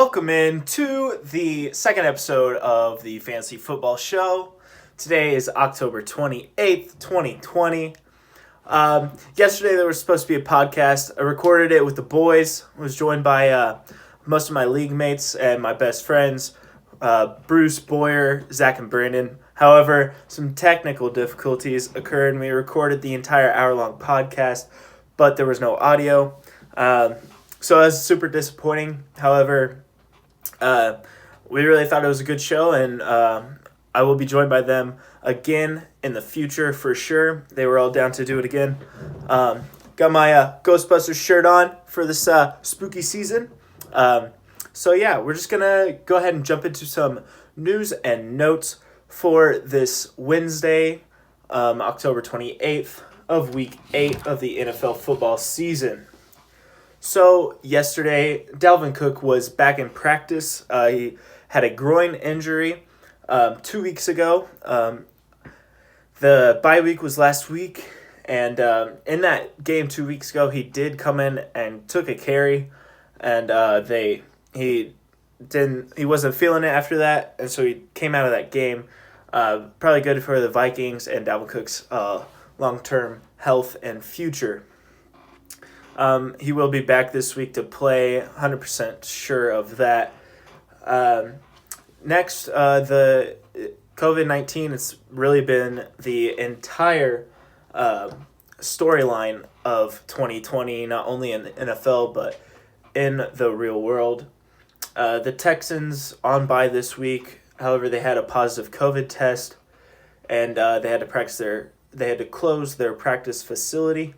welcome in to the second episode of the Fantasy Football Show. Today is October 28th, 2020. Yesterday there was supposed to be a podcast. I recorded it with the boys. I was joined by most of my league mates and my best friends, Bruce, Boyer, Zach, and Brandon. However, some technical difficulties occurred and we recorded the entire hour-long podcast, but there was no audio. So it was super disappointing. However, we really thought it was a good show, and I will be joined by them again in the future for sure. They were all down to do it again. Got my Ghostbusters shirt on for this spooky season. So yeah, we're just going to go ahead and jump into some news and notes for this Wednesday, October 28th of Week 8 of the NFL football season. So yesterday, Dalvin Cook was back in practice. He had a groin injury 2 weeks ago. The bye week was last week, and in that game 2 weeks ago, he did come in and took a carry, and he wasn't feeling it after that, and so he came out of that game. Probably good for the Vikings and Dalvin Cook's long-term health and future. He will be back this week to play, 100% sure of that. Next, the COVID-19 has really been the entire storyline of 2020, not only in the NFL, but in the real world. The Texans on bye this week. However, they had a positive COVID test, and they had to close their practice facility.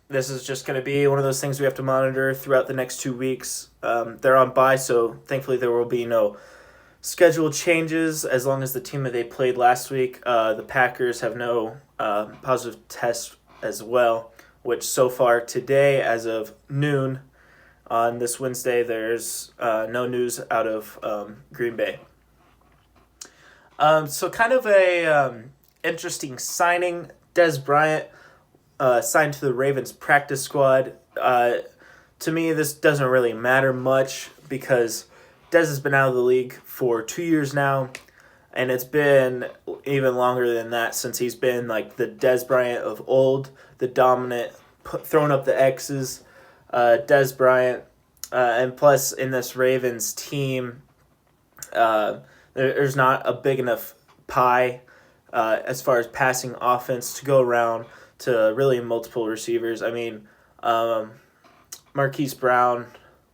This is just going to be one of those things we have to monitor throughout the next 2 weeks. They're on bye, so thankfully there will be no schedule changes as long as the team that they played last week. The Packers have no positive tests as well, which so far today, as of noon on this Wednesday, there's no news out of Green Bay. So kind of a interesting signing. Dez Bryant signed to the Ravens practice squad. To me, this doesn't really matter much because Dez has been out of the league for 2 years now, and it's been even longer than that since he's been like the Dez Bryant of old, the dominant, throwing up the X's, Dez Bryant. And plus, in this Ravens team, there's not a big enough pie as far as passing offense to go around to really multiple receivers. I mean, Marquise Brown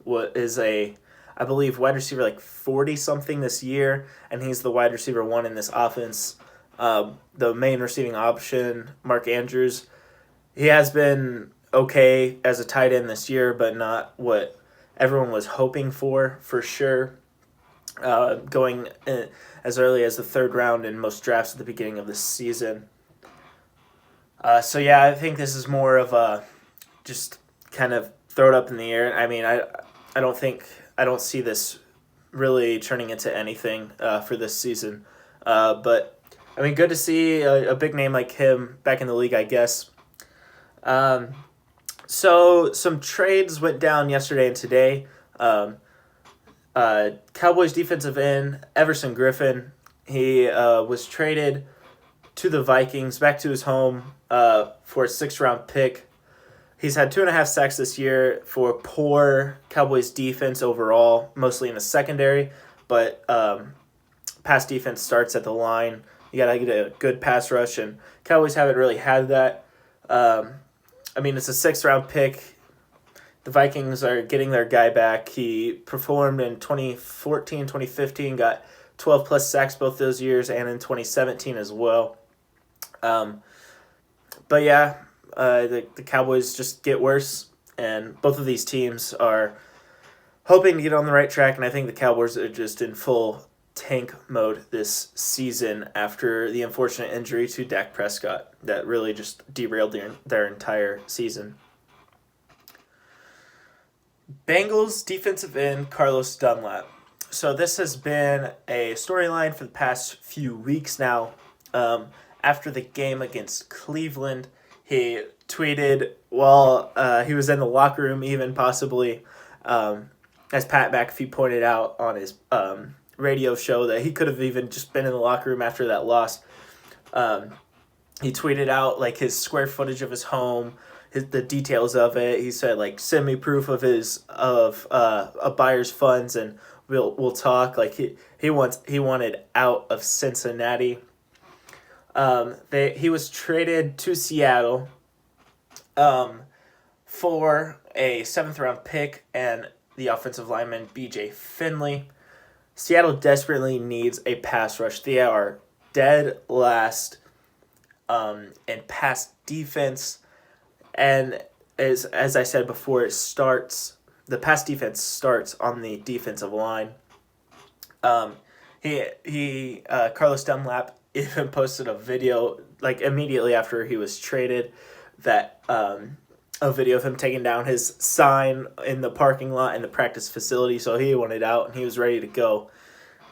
is I believe, wide receiver like 40-something this year, and he's the wide receiver 1 in this offense. The main receiving option, Mark Andrews, he has been okay as a tight end this year, but not what everyone was hoping for sure. Going as early as the third round in most drafts at the beginning of the season. So yeah, I think this is more of a just kind of throw it up in the air. I mean, I don't see this really turning into anything for this season. But I mean, good to see a big name like him back in the league, I guess. So some trades went down yesterday and today. Cowboys defensive end Everson Griffin, he was traded to the Vikings, back to his home for a 6th-round pick. He's had 2.5 sacks this year for poor Cowboys defense overall, mostly in the secondary, but pass defense starts at the line. You got to get a good pass rush, and Cowboys haven't really had that. I mean, it's a 6th-round pick. The Vikings are getting their guy back. He performed in 2014, 2015, got 12-plus sacks both those years, and in 2017 as well. But yeah, the Cowboys just get worse, and both of these teams are hoping to get on the right track, and I think the Cowboys are just in full tank mode this season after the unfortunate injury to Dak Prescott that really just derailed their entire season. Bengals defensive end Carlos Dunlap. So this has been a storyline for the past few weeks now. After the game against Cleveland, he tweeted while he was in the locker room, even possibly, as Pat McAfee pointed out on his radio show, that he could have even just been in the locker room after that loss. He tweeted out like his square footage of his home, the details of it. He said like, send me proof of a buyer's funds and we'll talk. Like he wanted out of Cincinnati. He was traded to Seattle for a 7th round pick and the offensive lineman BJ Finley. Seattle desperately needs a pass rush. They are dead last in pass defense, and as I said before, the pass defense starts on the defensive line. Carlos Dunlap even posted a video like immediately after he was traded, that a video of him taking down his sign in the parking lot in the practice facility. So he wanted out and he was ready to go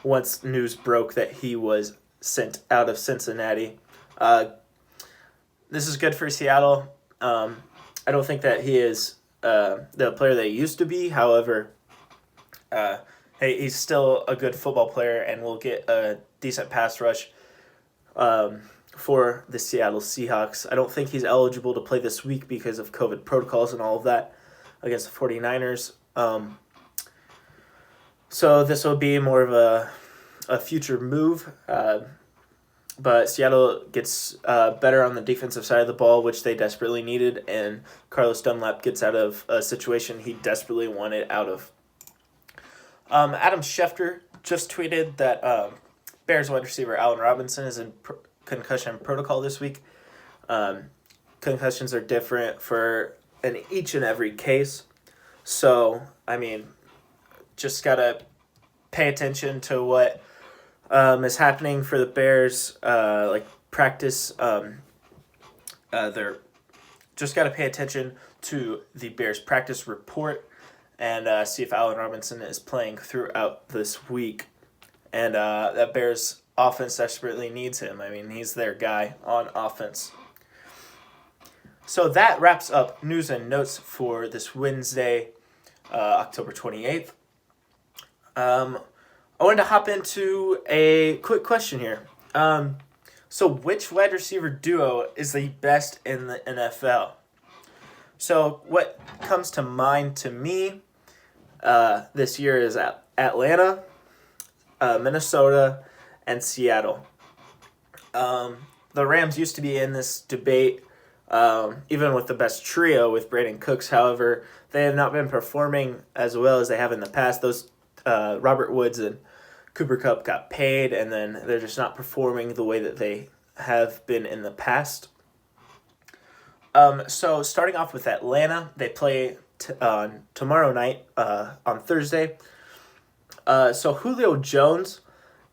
once news broke that he was sent out of Cincinnati. This is good for Seattle. I don't think that he is the player that he used to be. However, he's still a good football player and will get a decent pass rush for the Seattle Seahawks. I don't think he's eligible to play this week because of COVID protocols and all of that against the 49ers. So this will be more of a future move. But Seattle gets better on the defensive side of the ball, which they desperately needed, and Carlos Dunlap gets out of a situation he desperately wanted out of. Adam Schefter just tweeted that Bears wide receiver Allen Robinson is in concussion protocol this week. Concussions are different in each and every case. So, I mean, just got to pay attention to what is happening for the Bears, like practice. They're just got to pay attention to the Bears practice report and see if Allen Robinson is playing throughout this week. And that Bears offense desperately needs him. I mean, he's their guy on offense. So that wraps up news and notes for this Wednesday, October 28th. I wanted to hop into a quick question here. So which wide receiver duo is the best in the NFL? So what comes to mind to me this year is Atlanta, Minnesota, and Seattle. The Rams used to be in this debate, even with the best trio with Brandon Cooks. However, they have not been performing as well as they have in the past. Those Robert Woods and Cooper Kupp got paid, and then they're just not performing the way that they have been in the past. So starting off with Atlanta, they play tomorrow night on Thursday. So Julio Jones,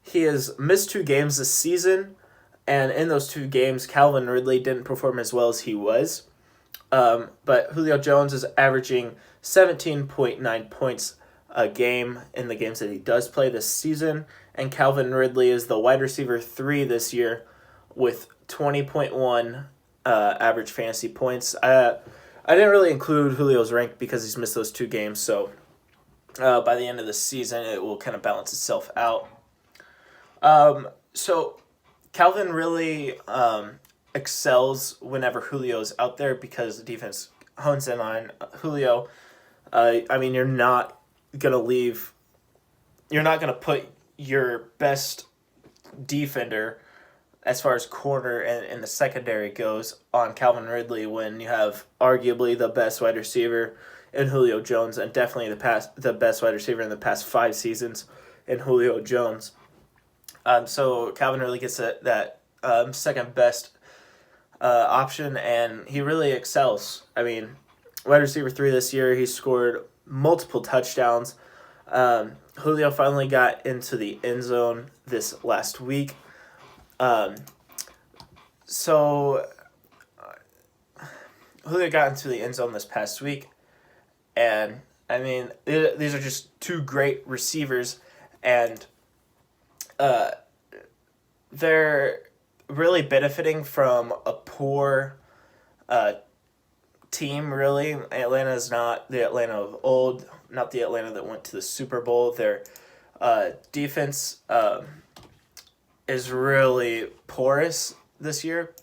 he has missed 2 games this season, and in those 2 games, Calvin Ridley didn't perform as well as he was. But Julio Jones is averaging 17.9 points a game in the games that he does play this season, and Calvin Ridley is the wide receiver 3 this year with 20.1 average fantasy points. I didn't really include Julio's rank because he's missed those 2 games, so by the end of the season it will kind of balance itself out. So Calvin really excels whenever Julio's out there because the defense hones in on Julio. I mean, you're not going to put your best defender as far as corner and the secondary goes on Calvin Ridley when you have arguably the best wide receiver in Julio Jones and definitely the best wide receiver in the past 5 seasons in Julio Jones. So Calvin Ridley gets that second best option, and he really excels. I mean, wide receiver 3 this year, he scored multiple touchdowns. Julio finally got into the end zone this last week. So Julio got into the end zone this past week, and I mean, these are just 2 great receivers, and they're really benefiting from a poor team, really. Atlanta is not the Atlanta of old, not the Atlanta that went to the Super Bowl. Their defense is really porous this year,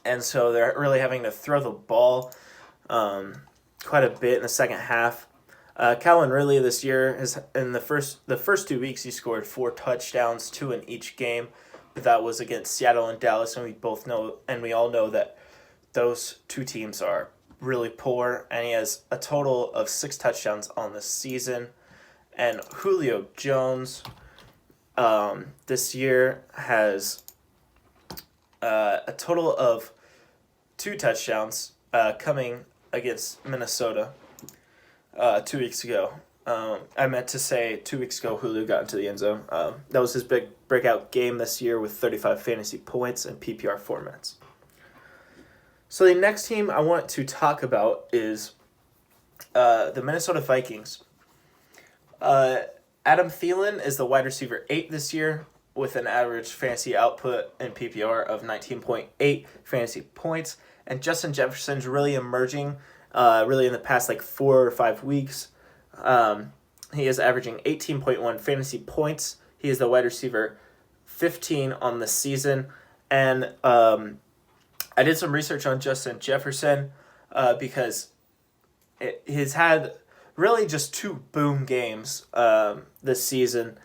and so they're really having to throw the ball quite a bit in the second half. Calvin Ridley this year has in the first 2 weeks he scored 4 touchdowns, 2 in each game, but that was against Seattle and Dallas, and we all know that those two teams are really poor, and he has a total of 6 touchdowns on the season. And Julio Jones this year has a total of 2 touchdowns coming against Minnesota 2 weeks ago. I meant to say 2 weeks ago Julio got into the end zone. That was his big breakout game this year with 35 fantasy points in PPR formats. So the next team I want to talk about is the Minnesota Vikings. Adam Thielen is the wide receiver 8 this year with an average fantasy output in PPR of 19.8 fantasy points. And Justin Jefferson's really emerging really in the past 4 or 5 weeks. He is averaging 18.1 fantasy points. He is the wide receiver 15 on the season. And I did some research on Justin Jefferson because he's had really just 2 boom games this season,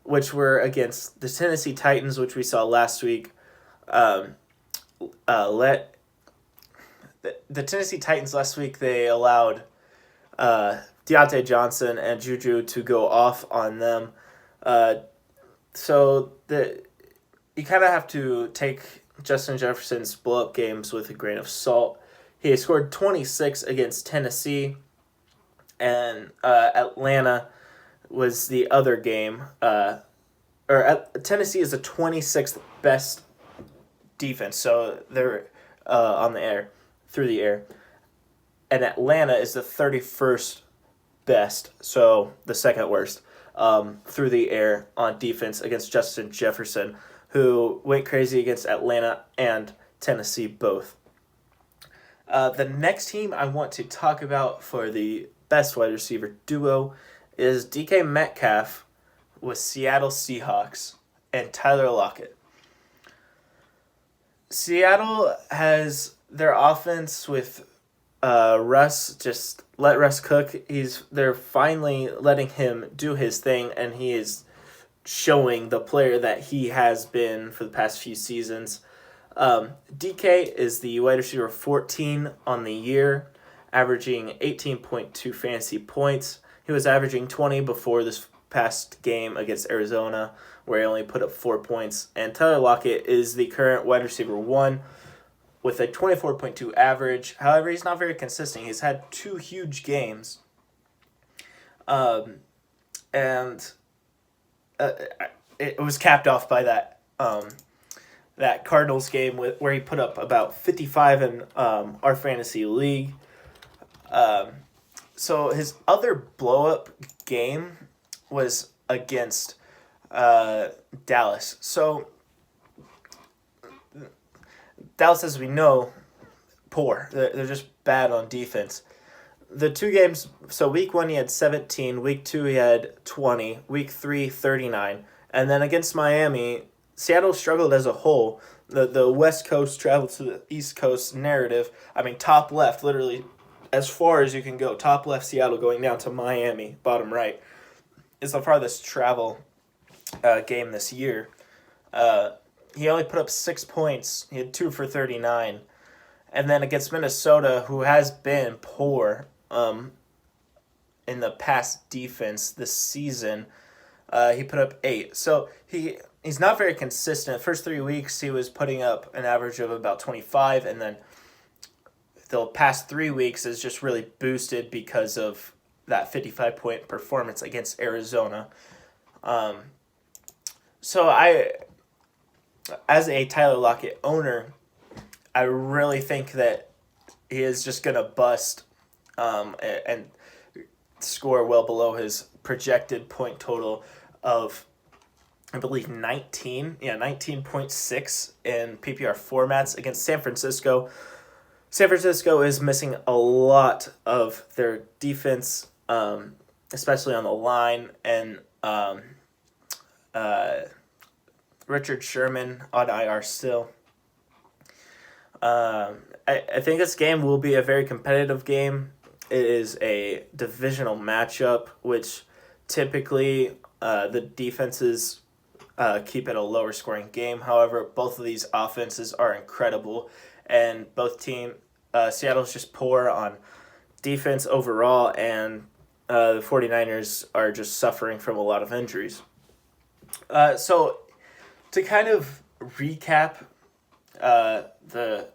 which were against the Tennessee Titans, which we saw last week. The Tennessee Titans last week, they allowed Deontay Johnson and Juju to go off on them. So you kind of have to take Justin Jefferson's blow-up games with a grain of salt. He scored 26 against Tennessee, and Atlanta was the other game. Tennessee is the 26th best defense, so they're through the air. And Atlanta is the 31st best, so the second worst, through the air on defense against Justin Jefferson, who went crazy against Atlanta and Tennessee both. The next team I want to talk about for the best wide receiver duo is DK Metcalf with Seattle Seahawks and Tyler Lockett. Seattle has their offense with Russ. Just let Russ cook. They're finally letting him do his thing, and he is showing the player that he has been for the past few seasons. DK is the wide receiver 14 on the year, averaging 18.2 fantasy points. He was averaging 20 before this past game against Arizona, where he only put up 4 points. And Tyler Lockett is the current wide receiver 1 with a 24.2 average. However, he's not very consistent. He's had 2 huge games. It was capped off by that Cardinals game where he put up about 55 in our fantasy league. So his other blow-up game was against Dallas. So Dallas, as we know, poor. They're just bad on defense. The 2 games, so week 1 he had 17, week 2 he had 20, week 3, 39. And then against Miami, Seattle struggled as a whole. The West Coast traveled to the East Coast narrative. I mean, top left, literally as far as you can go. Top left Seattle going down to Miami, bottom right, is the farthest travel game this year. He only put up 6 points. He had 2 for 39. And then against Minnesota, who has been poor in the past defense this season, he put up 8. So he's not very consistent. The first 3 weeks, he was putting up an average of about 25, and then the past 3 weeks is just really boosted because of that 55-point performance against Arizona. So as a Tyler Lockett owner, I really think that he is just going to bust and score well below his projected point total of, I believe, 19.6 in PPR formats against San Francisco. San Francisco is missing a lot of their defense, especially on the line, and Richard Sherman on IR still. I think this game will be a very competitive game. It is a divisional matchup, which typically the defenses keep it a lower scoring game. However, both of these offenses are incredible, and Seattle's just poor on defense overall, and the 49ers are just suffering from a lot of injuries. So to kind of recap the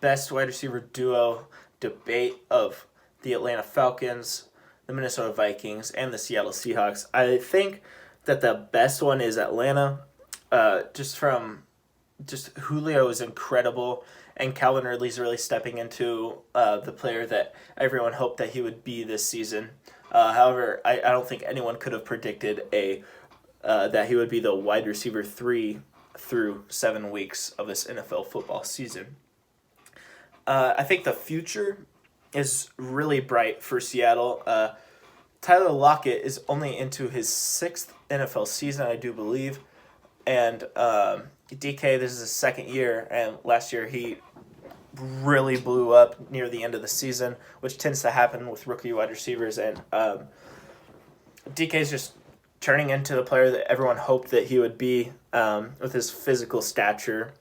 best wide receiver duo debate of the Atlanta Falcons, the Minnesota Vikings, and the Seattle Seahawks, I think that the best one is Atlanta. Just Julio is incredible, and Calvin Ridley's really stepping into the player that everyone hoped that he would be this season. However, I don't think anyone could have predicted that he would be the wide receiver 3 through 7 weeks of this NFL football season. I think the future is really bright for Seattle. Tyler Lockett is only into his 6th NFL season, I do believe. And DK, this is his 2nd year, and last year he really blew up near the end of the season, which tends to happen with rookie wide receivers. And DK is just turning into the player that everyone hoped that he would be with his physical stature.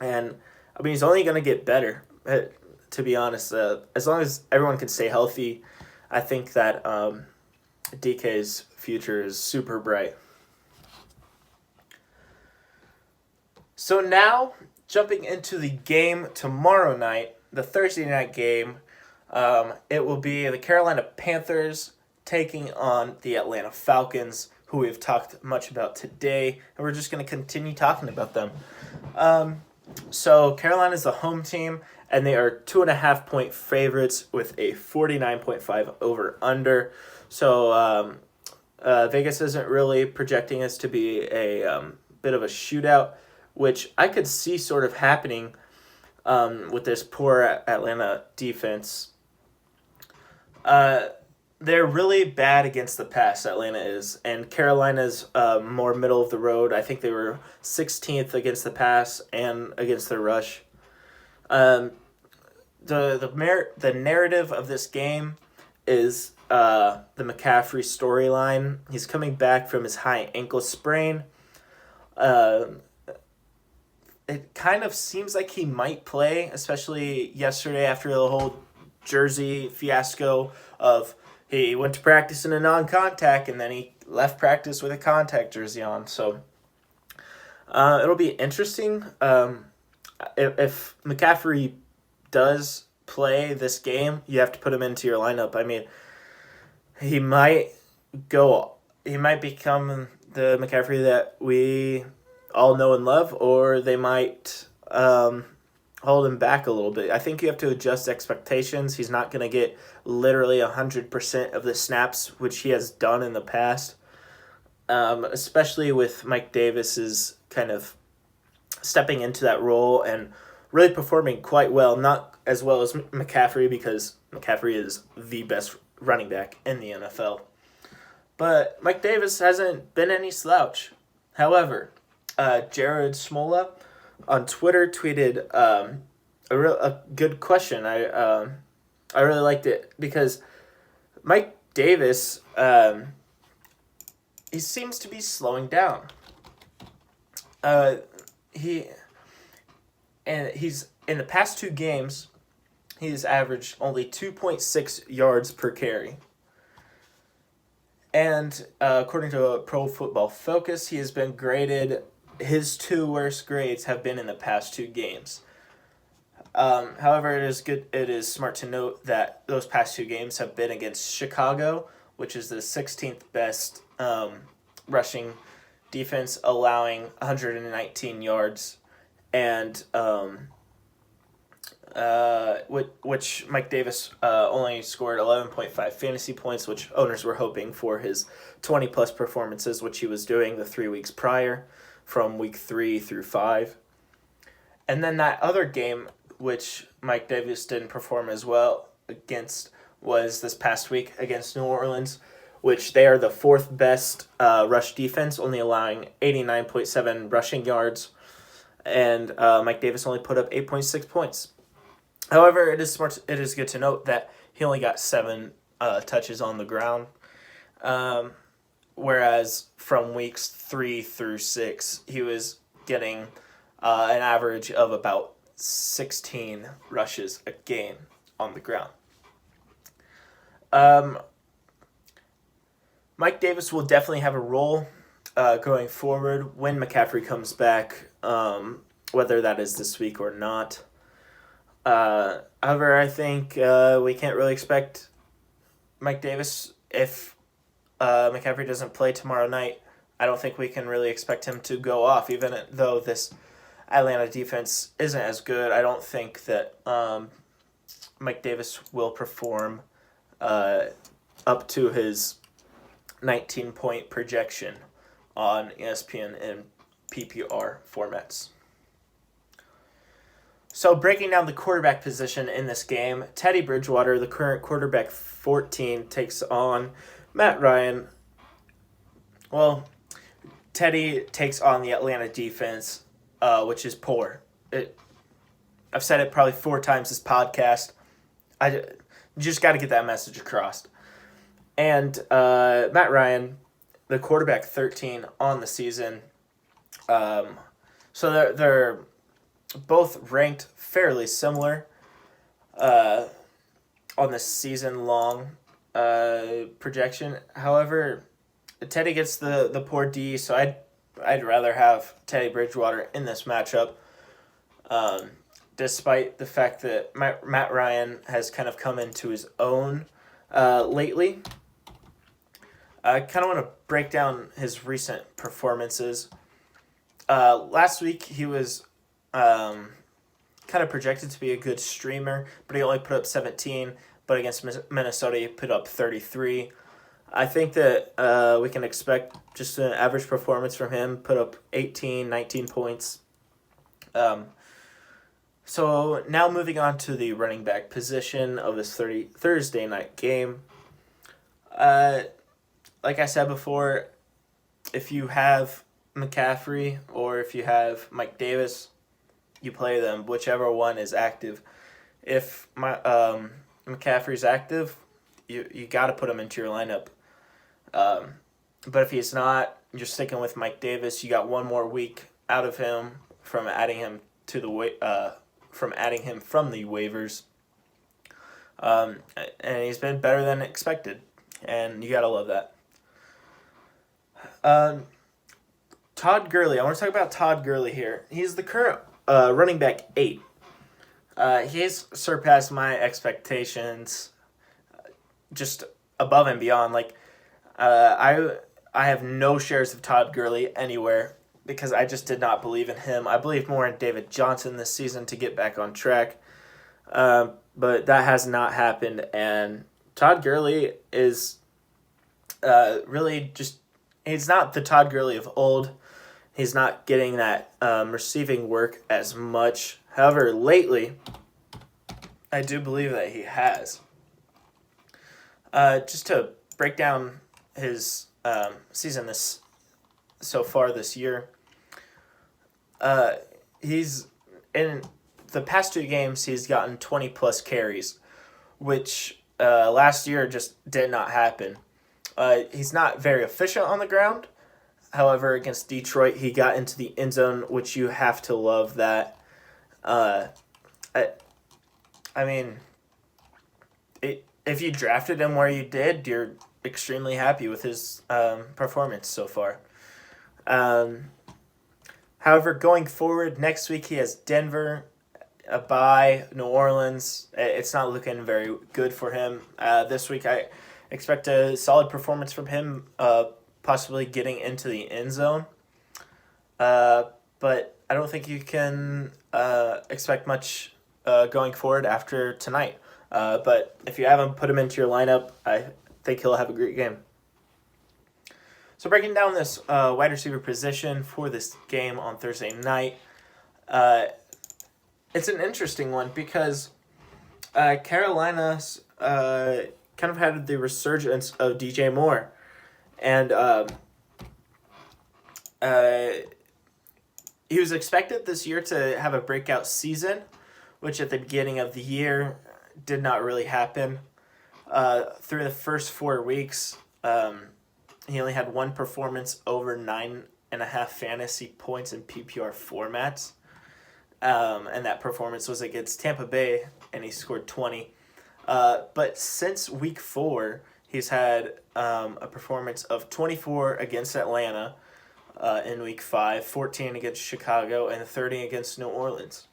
And, I mean, he's only going to get better, to be honest. As long as everyone can stay healthy, I think that DK's future is super bright. So now, jumping into the game tomorrow night, the Thursday night game, it will be the Carolina Panthers taking on the Atlanta Falcons, who we've talked much about today, and we're just going to continue talking about them. So Carolina's the home team, and they are 2.5-point favorites with a 49.5 over/under. So Vegas isn't really projecting this to be a bit of a shootout, which I could see sort of happening with this poor Atlanta defense. They're really bad against the pass, Atlanta is, and Carolina's more middle of the road. I think they were 16th against the pass and against the rush. The narrative of this game is the McCaffrey storyline. He's coming back from his high ankle sprain. It kind of seems like he might play, especially yesterday after the whole jersey fiasco of he went to practice in a non-contact and then he left practice with a contact jersey on. So it'll be interesting. If McCaffrey does play this game, you have to put him into your lineup. I mean, he might become the McCaffrey that we all know and love, or they might hold him back a little bit. I think you have to adjust expectations. He's not going to get literally 100% of the snaps, which he has done in the past, especially with Mike Davis's kind of stepping into that role and really performing quite well. Not as well as McCaffrey, because McCaffrey is the best running back in the NFL. But Mike Davis hasn't been any slouch. However, Jared Smola on Twitter tweeted a good question. I really liked it because Mike Davis, he seems to be slowing down. He's in the past 2 games, he's averaged only 2.6 yards per carry. And according to Pro Football Focus, he has been graded. His 2 worst grades have been in the past 2 games. However, it is smart to note that those past 2 games have been against Chicago, which is the 16th best rushing defense, allowing 119 yards, and which Mike Davis only scored 11.5 fantasy points, which owners were hoping for his 20-plus performances, which he was doing the 3 weeks prior, from week 3 through 5. And then that other game which Mike Davis didn't perform as well against, was this past week against New Orleans, which they are the fourth best rush defense, only allowing 89.7 rushing yards, and Mike Davis only put up 8.6 points. However, it is good to note that he only got 7 touches on the ground, whereas from weeks 3 through 6, he was getting an average of about 16 rushes a game on the ground. Mike Davis will definitely have a role going forward when McCaffrey comes back, whether that is this week or not. However, I think we can't really expect Mike Davis, if McCaffrey doesn't play tomorrow night, I don't think we can really expect him to go off, even though this Atlanta defense isn't as good. I don't think that Mike Davis will perform up to his 19-point projection on ESPN and PPR formats. So breaking down the quarterback position in this game, Teddy Bridgewater, the current quarterback 14, takes on Matt Ryan. Well, Teddy takes on the Atlanta defense, which is poor. I've said it probably 4 times this podcast. You just got to get that message across. And Matt Ryan, the quarterback 13 on the season. So they're both ranked fairly similar on the season-long projection. However, Teddy gets the poor D, so I'd rather have Teddy Bridgewater in this matchup, despite the fact that Matt Ryan has kind of come into his own lately. I kind of want to break down his recent performances. Last week, he was kind of projected to be a good streamer, but he only put up 17, but against Minnesota, he put up 33. I think that we can expect just an average performance from him, put up 18, 19 points. So now moving on to the running back position of this Thursday night game. Like I said before, if you have McCaffrey or if you have Mike Davis, you play them, whichever one is active. If McCaffrey's active, you got to put him into your lineup. But if he's not, you're sticking with Mike Davis. You got one more week out of him from adding him to the from the waivers. And he's been better than expected, and you gotta love that. Todd Gurley. I want to talk about Todd Gurley here. He's the current running back 8. He's surpassed my expectations, just above and beyond. Like, I have no shares of Todd Gurley anywhere because I just did not believe in him. I believed more in David Johnson this season to get back on track, but that has not happened. And Todd Gurley is really just, he's not the Todd Gurley of old. He's not getting that receiving work as much. However, lately, I do believe that he has. Just to break down his season so far this year, he's in the past 2 games he's gotten 20+ carries, which last year just did not happen. He's not very efficient on the ground. However, against Detroit, he got into the end zone, which you have to love that. I mean, if you drafted him where you did, you're extremely happy with his performance so far. However, going forward, next week he has Denver, a bye, New Orleans. It's not looking very good for him. This week I expect a solid performance from him, possibly getting into the end zone. But I don't think you can expect much going forward after tonight. But if you haven't put him into your lineup, I think he'll have a great game. So breaking down this wide receiver position for this game on Thursday night, it's an interesting one because Carolina's kind of had the resurgence of DJ Moore, and he was expected this year to have a breakout season, which at the beginning of the year did not really happen. Through the first 4 weeks, he only had one performance over 9.5 fantasy points in PPR formats. And that performance was against Tampa Bay, and he scored 20. But since week 4, he's had a performance of 24 against Atlanta in week 5, 14 against Chicago, and 30 against New Orleans.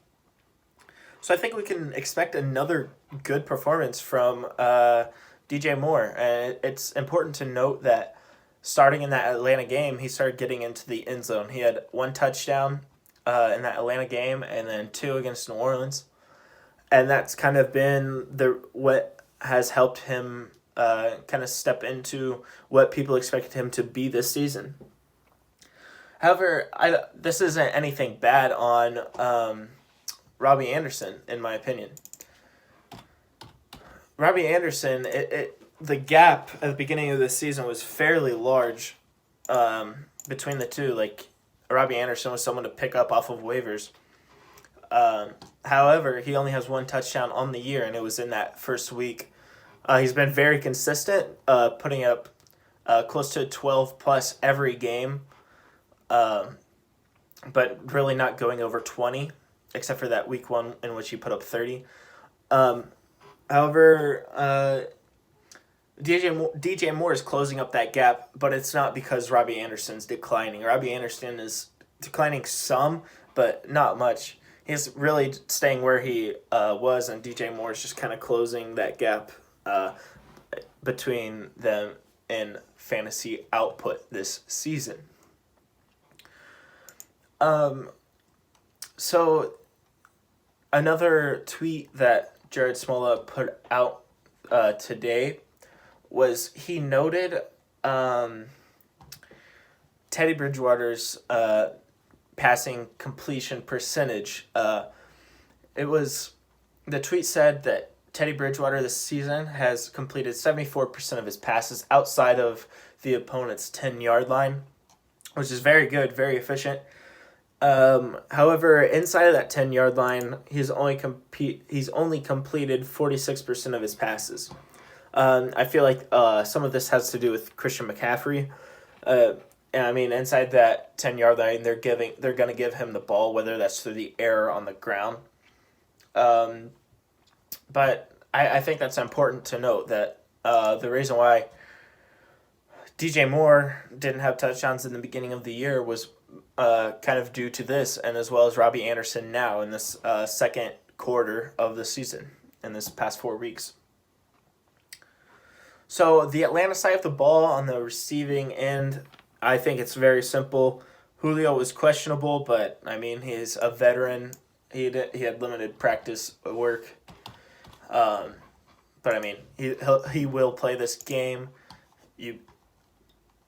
So I think we can expect another good performance from DJ Moore. And it's important to note that starting in that Atlanta game, he started getting into the end zone. He had 1 touchdown in that Atlanta game, and then 2 against New Orleans. And that's kind of been what has helped him kind of step into what people expected him to be this season. However, this isn't anything bad on Robbie Anderson, in my opinion. Robbie Anderson, the gap at the beginning of the season was fairly large between the two. Like, Robbie Anderson was someone to pick up off of waivers. However, he only has 1 touchdown on the year, and it was in that first week. He's been very consistent, putting up close to 12-plus every game, but really not going over 20, except for that week 1 in which he put up 30. However, DJ Moore is closing up that gap, but it's not because Robbie Anderson's declining. Robbie Anderson is declining some, but not much. He's really staying where he was, and DJ Moore is just kind of closing that gap between them in fantasy output this season. So another tweet that Jared Smola put out today was he noted Teddy Bridgewater's passing completion percentage. The tweet said that Teddy Bridgewater this season has completed 74% of his passes outside of the opponent's 10-yard line, which is very good, very efficient. However, inside of that 10-yard line, he's only completed 46% of his passes. I feel like some of this has to do with Christian McCaffrey. And I mean, inside that 10-yard line, they're going to give him the ball, whether that's through the air or on the ground. But I think that's important to note that the reason why DJ Moore didn't have touchdowns in the beginning of the year was kind of due to this, and as well as Robbie Anderson now in this second quarter of the season, in this past 4 weeks. So the Atlanta side of the ball on the receiving end, I think it's very simple. Julio was questionable, but I mean, he's a veteran. He had limited practice work. But I mean, he will play this game.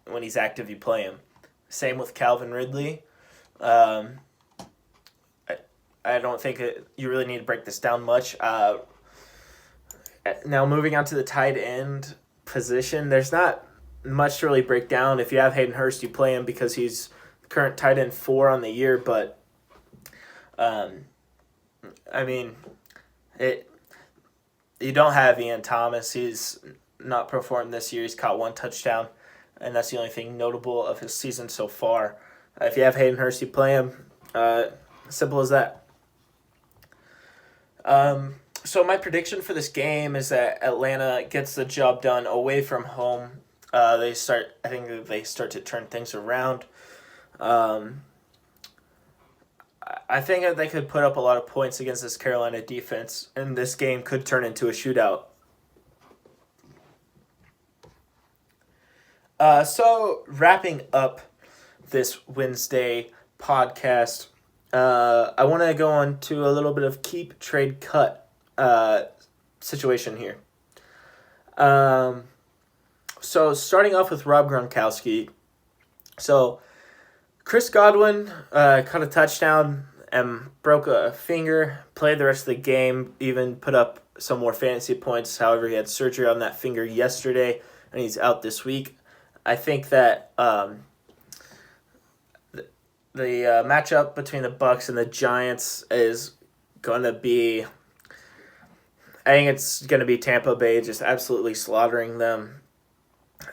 When he's active, you play him. Same with Calvin Ridley. I don't think you really need to break this down much. Now moving on to the tight end position, there's not much to really break down. If you have Hayden Hurst, you play him because he's the current tight end 4 on the year. But I mean, you don't have Ian Thomas. He's not performed this year. He's caught 1 touchdown, and that's the only thing notable of his season so far. If you have Hayden Hurst, you play him. Simple as that. So my prediction for this game is that Atlanta gets the job done away from home. I think they start to turn things around. I think that they could put up a lot of points against this Carolina defense, and this game could turn into a shootout. So wrapping up this Wednesday podcast, I want to go on to a little bit of keep, trade, cut situation here. So starting off with Rob Gronkowski. So Chris Godwin caught a touchdown and broke a finger, played the rest of the game, even put up some more fantasy points. However, he had surgery on that finger yesterday, and he's out this week. I think that the matchup between the Bucs and the Giants is going to be... I think it's going to be Tampa Bay just absolutely slaughtering them.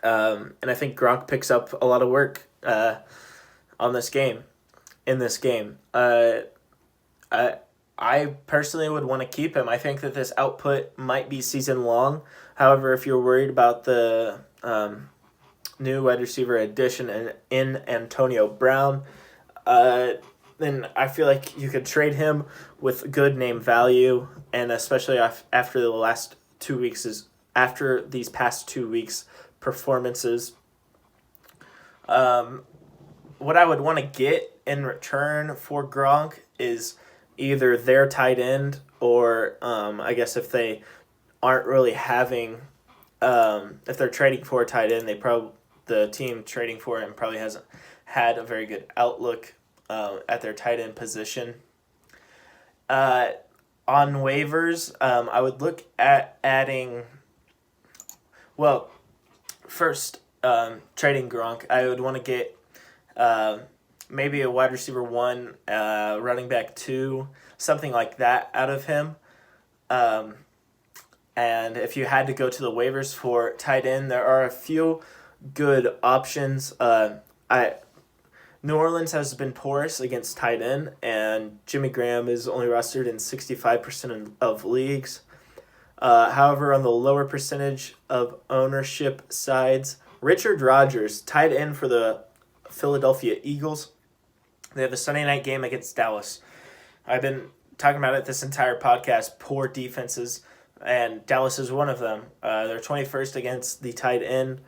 And I think Gronk picks up a lot of work in this game. I personally would want to keep him. I think that this output might be season long. However, if you're worried about the new wide receiver addition in Antonio Brown, then I feel like you could trade him with good name value, and especially after these past 2 weeks performances. What I would want to get in return for Gronk is either their tight end or I guess if they aren't really having if they're trading for a tight end, the team trading for him probably hasn't had a very good outlook at their tight end position. On waivers, I would look at adding, first, trading Gronk. I would want to get maybe a wide receiver 1, running back 2, something like that out of him. And if you had to go to the waivers for tight end, there are a few good options. New Orleans has been porous against tight end, and Jimmy Graham is only rostered in 65% of leagues. However, on the lower percentage of ownership sides, Richard Rodgers, tight end for the Philadelphia Eagles. They have a Sunday night game against Dallas. I've been talking about it this entire podcast, poor defenses, and Dallas is one of them. They're 21st against the tight end,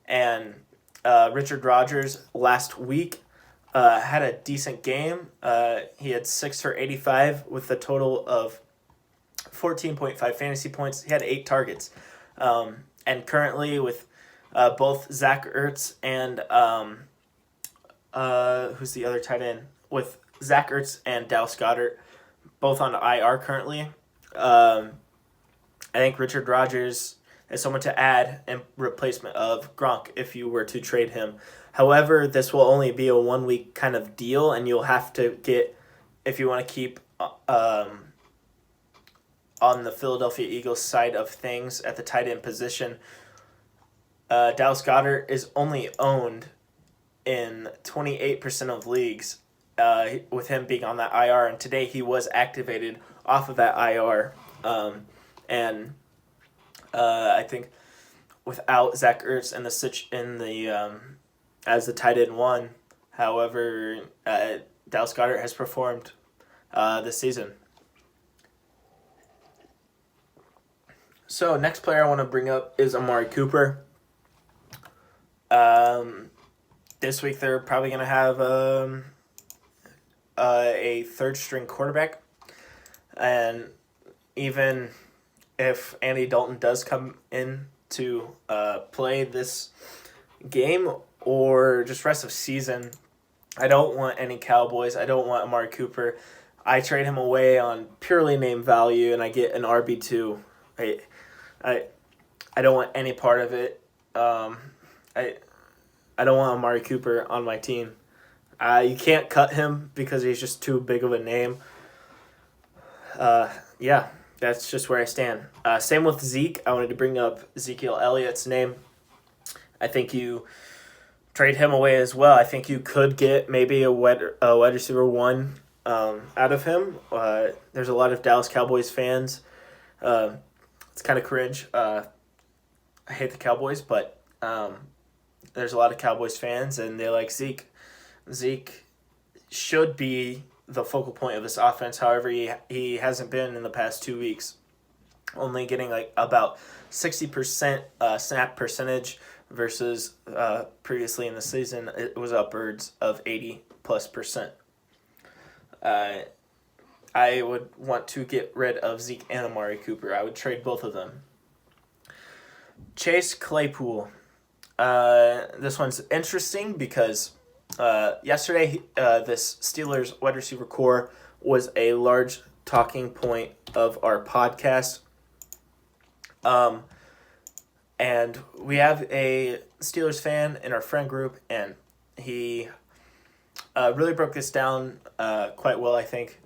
and Richard Rodgers last week had a decent game. He had 6 for 85 with a total of 14.5 fantasy points. He had 8 targets. And currently with both Zach Ertz and who's the other tight end? With Zach Ertz and Dallas Goedert both on IR currently. I think Richard Rodgers is someone to add in replacement of Gronk if you were to trade him. However, this will only be a 1 week kind of deal, and you'll have to get, if you want to keep on the Philadelphia Eagles side of things at the tight end position, Dallas Goedert is only owned in 28% of leagues, with him being on that IR, and today he was activated off of that IR. I think without Zach Ertz as the tight end 1, however, Dallas Goedert has performed this season. So next player I want to bring up is Amari Cooper. This week they're probably going to have a third-string quarterback, and even if Andy Dalton does come in to play this game or just rest of season, I don't want any Cowboys. I don't want Amari Cooper. I trade him away on purely name value, and I get an RB2. I don't want any part of it. I don't want Amari Cooper on my team. You can't cut him because he's just too big of a name. Yeah, that's just where I stand. Same with Zeke. I wanted to bring up Ezekiel Elliott's name. I think you trade him away as well. I think you could get maybe a wide receiver 1 out of him. There's a lot of Dallas Cowboys fans. It's kind of cringe. I hate the Cowboys, but there's a lot of Cowboys fans, and they like Zeke. Zeke should be the focal point of this offense. However, he hasn't been in the past 2 weeks. Only getting like about 60% snap percentage versus previously in the season it was upwards of 80+%. I would want to get rid of Zeke and Amari Cooper. I would trade both of them. Chase Claypool. This one's interesting because yesterday this Steelers wide receiver core was a large talking point of our podcast. And we have a Steelers fan in our friend group, and he really broke this down quite well, I think.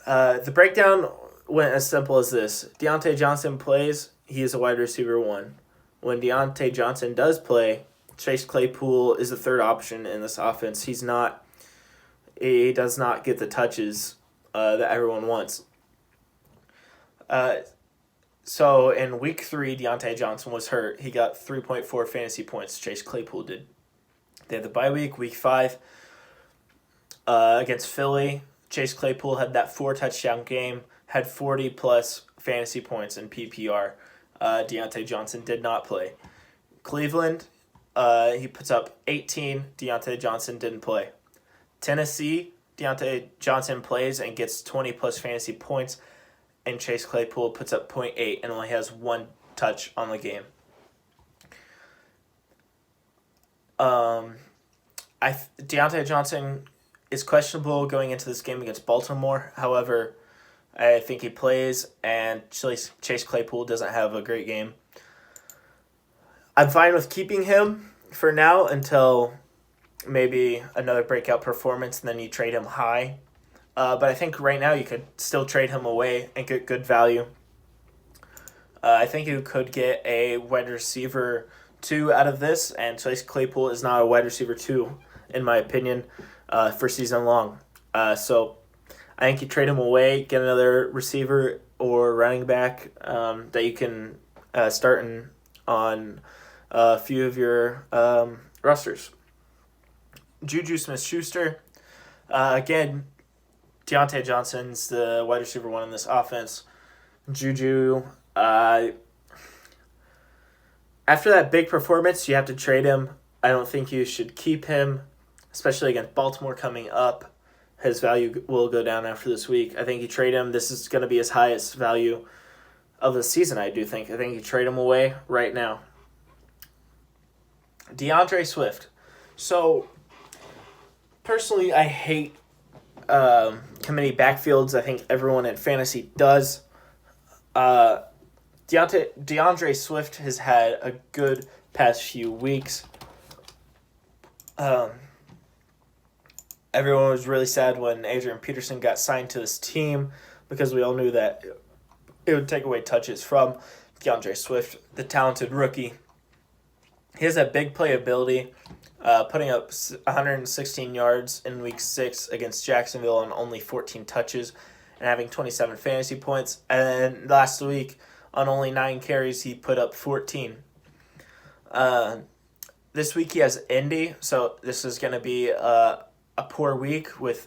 The breakdown went as simple as this. Diontae Johnson plays, he is a wide receiver 1. When Diontae Johnson does play, Chase Claypool is the third option in this offense. He does not get the touches that everyone wants. So in week 3, Diontae Johnson was hurt. He got 3.4 fantasy points. Chase Claypool did. They had the bye week 5, against Philly. Chase Claypool had that 4-touchdown game, had 40-plus fantasy points in PPR. Diontae Johnson did not play. Cleveland, he puts up 18. Diontae Johnson didn't play. Tennessee, Diontae Johnson plays and gets 20-plus fantasy points, and Chase Claypool puts up 0.8 and only has 1 touch on the game. Diontae Johnson is questionable going into this game against Baltimore. However, I think he plays, and Chase Claypool doesn't have a great game. I'm fine with keeping him for now until maybe another breakout performance, and then you trade him high. But I think right now you could still trade him away and get good value. I think you could get a wide receiver 2 out of this, and Chase Claypool is not a wide receiver 2, in my opinion, for season long. So I think you trade him away, get another receiver or running back that you can start on a few of your rosters. Juju Smith-Schuster, again, Diontae Johnson's the wide receiver 1 in this offense. Juju, after that big performance, you have to trade him. I don't think you should keep him, especially against Baltimore coming up. His value will go down after this week. I think you trade him. This is going to be his highest value of the season, I do think. I think you trade him away right now. DeAndre Swift. So, personally, I hate committee backfields. I think everyone in fantasy does. DeAndre Swift has had a good past few weeks. Everyone was really sad when Adrian Peterson got signed to this team because we all knew that it would take away touches from DeAndre Swift, the talented rookie. He has that big playability, putting up 116 yards in week 6 against Jacksonville on only 14 touches and having 27 fantasy points. And then last week, on only 9 carries, he put up 14. This week he has Indy, so this is going to be a poor week with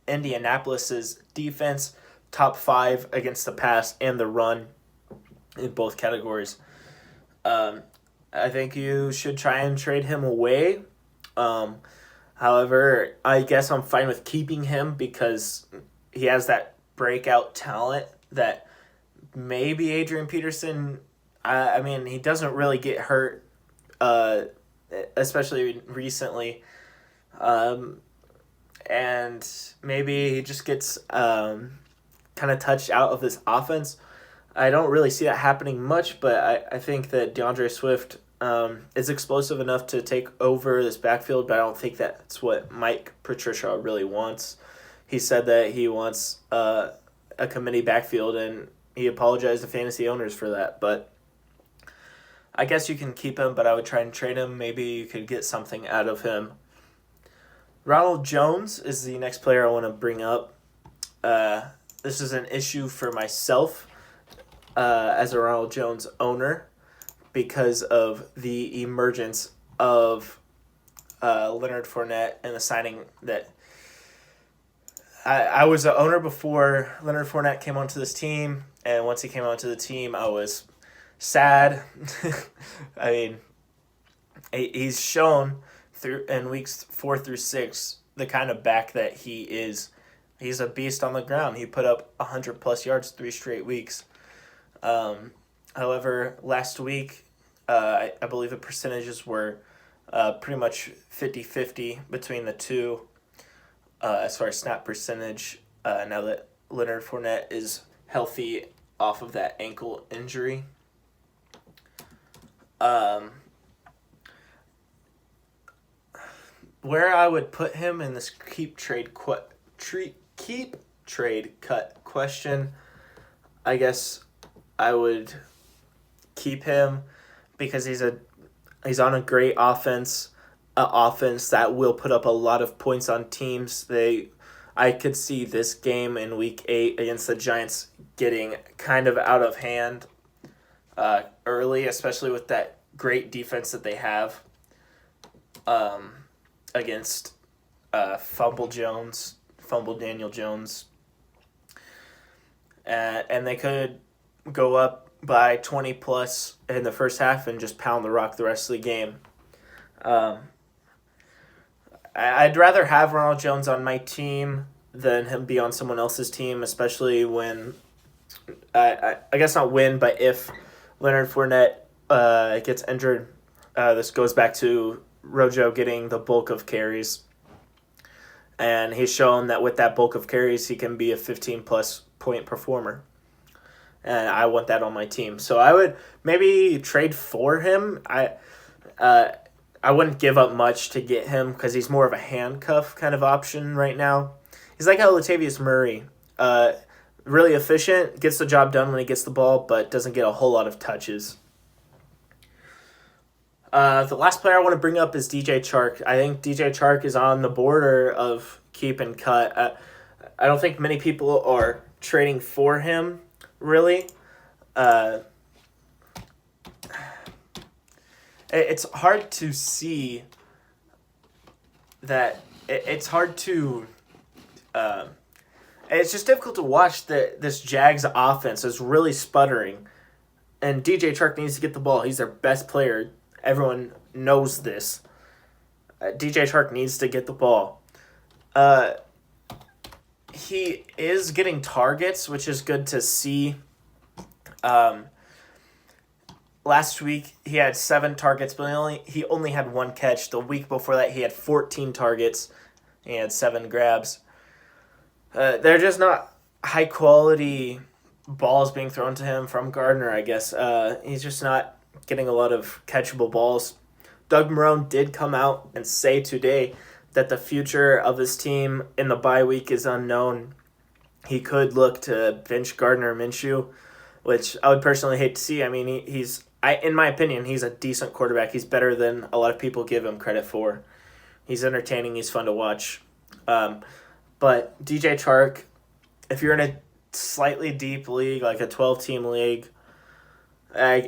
Indianapolis's defense, top 5 against the pass and the run in both categories. I think you should try and trade him away. However, I guess I'm fine with keeping him because he has that breakout talent that maybe Adrian Peterson, I mean, he doesn't really get hurt, especially recently. And maybe he just gets kind of touched out of this offense. I don't really see that happening much, but I think that DeAndre Swift is explosive enough to take over this backfield, but I don't think that's what Mike Patricia really wants. He said that he wants a committee backfield, and he apologized to fantasy owners for that. But I guess you can keep him, but I would try and trade him. Maybe you could get something out of him. Ronald Jones is the next player I want to bring up. This is an issue for myself as a Ronald Jones owner because of the emergence of Leonard Fournette and the signing that I was an owner before Leonard Fournette came onto this team, and once he came onto the team, I was sad. I mean, he's shown in weeks 4 through 6 the kind of back that he is. He's a beast on the ground. He put up 100-plus yards 3 straight weeks. However, last week, I believe the percentages were pretty much 50-50 between the two. as far as snap percentage, now that Leonard Fournette is healthy off of that ankle injury. Where I would put him in this keep trade cut question, I guess I would keep him because he's on a great offense, an offense that will put up a lot of points on teams. I could see this game in Week 8 against the Giants getting kind of out of hand early, especially with that great defense that they have against Fumble Daniel Jones. And they could go up by 20 plus in the first half and just pound the rock the rest of the game. I'd rather have Ronald Jones on my team than him be on someone else's team, especially when, I guess not when, but if Leonard Fournette gets injured. This goes back to Rojo getting the bulk of carries. And he's shown that with that bulk of carries, he can be a 15-plus point performer. And I want that on my team. So I would maybe trade for him. I wouldn't give up much to get him because he's more of a handcuff kind of option right now. He's like how Latavius Murray, really efficient, gets the job done when he gets the ball, but doesn't get a whole lot of touches. The last player I want to bring up is DJ Chark. I think DJ Chark is on the border of keep and cut. I don't think many people are trading for him, really. It's hard to see that. It's hard to... it's just difficult to watch this Jags offense is really sputtering. And DJ Chark needs to get the ball. He's their best player. Everyone knows this. DJ Chark needs to get the ball. He is getting targets, which is good to see. Last week he had 7 targets, but he only had 1 catch. The week before that he had 14 targets. He had 7 grabs. They're just not high quality balls being thrown to him from Gardner, I guess. He's just not getting a lot of catchable balls. Doug Marrone did come out and say today that the future of his team in the bye week is unknown. He could look to bench Gardner Minshew, which I would personally hate to see. I mean, in my opinion, he's a decent quarterback. He's better than a lot of people give him credit for. He's entertaining. He's fun to watch. But DJ Chark, if you're in a slightly deep league, like a 12-team league,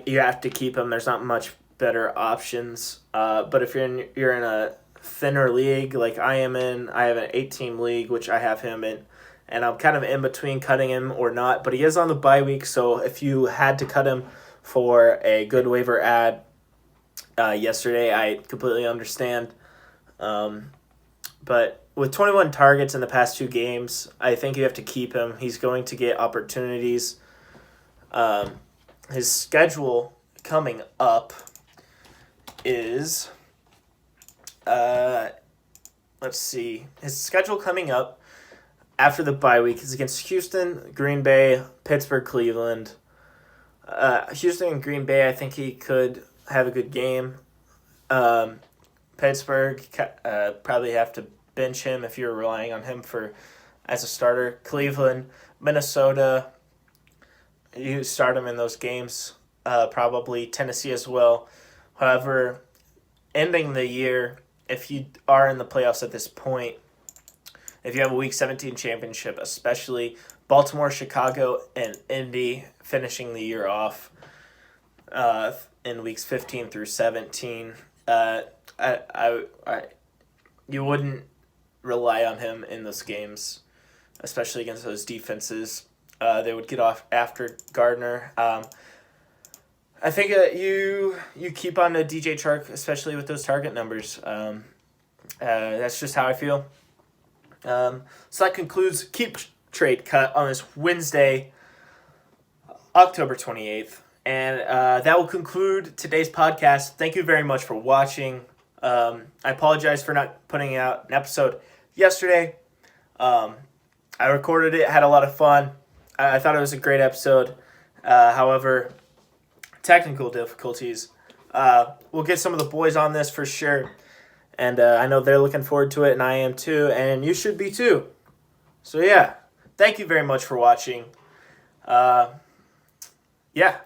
you have to keep him. There's not much better options. But if you're in a thinner league like I am in, I have an 8-team league, which I have him in, and I'm kind of in between cutting him or not. But he is on the bye week, so if you had to cut him for a good waiver ad yesterday, I completely understand. But with 21 targets in the past 2 games, I think you have to keep him. He's going to get opportunities. His schedule coming up is, let's see. His schedule coming up after the bye week is against Houston, Green Bay, Pittsburgh, Cleveland. Houston and Green Bay, I think he could have a good game. Pittsburgh, probably have to bench him if you're relying on him as a starter. Cleveland, Minnesota, you start him in those games. Probably Tennessee as well. However, ending the year, if you are in the playoffs at this point, if you have a Week 17 championship, especially Baltimore, Chicago, and Indy finishing the year off in Weeks 15 through 17, you wouldn't rely on him in those games, especially against those defenses. They would get off after Gardner. I think you keep on to DJ Chark, especially with those target numbers. That's just how I feel. So that concludes Keep Trade Cut on this Wednesday, October 28th. And that will conclude today's podcast. Thank you very much for watching. I apologize for not putting out an episode yesterday. I recorded it, had a lot of fun. I thought it was a great episode. However, technical difficulties. We'll get some of the boys on this for sure. And I know they're looking forward to it, and I am too, and you should be too. So yeah, thank you very much for watching. Yeah.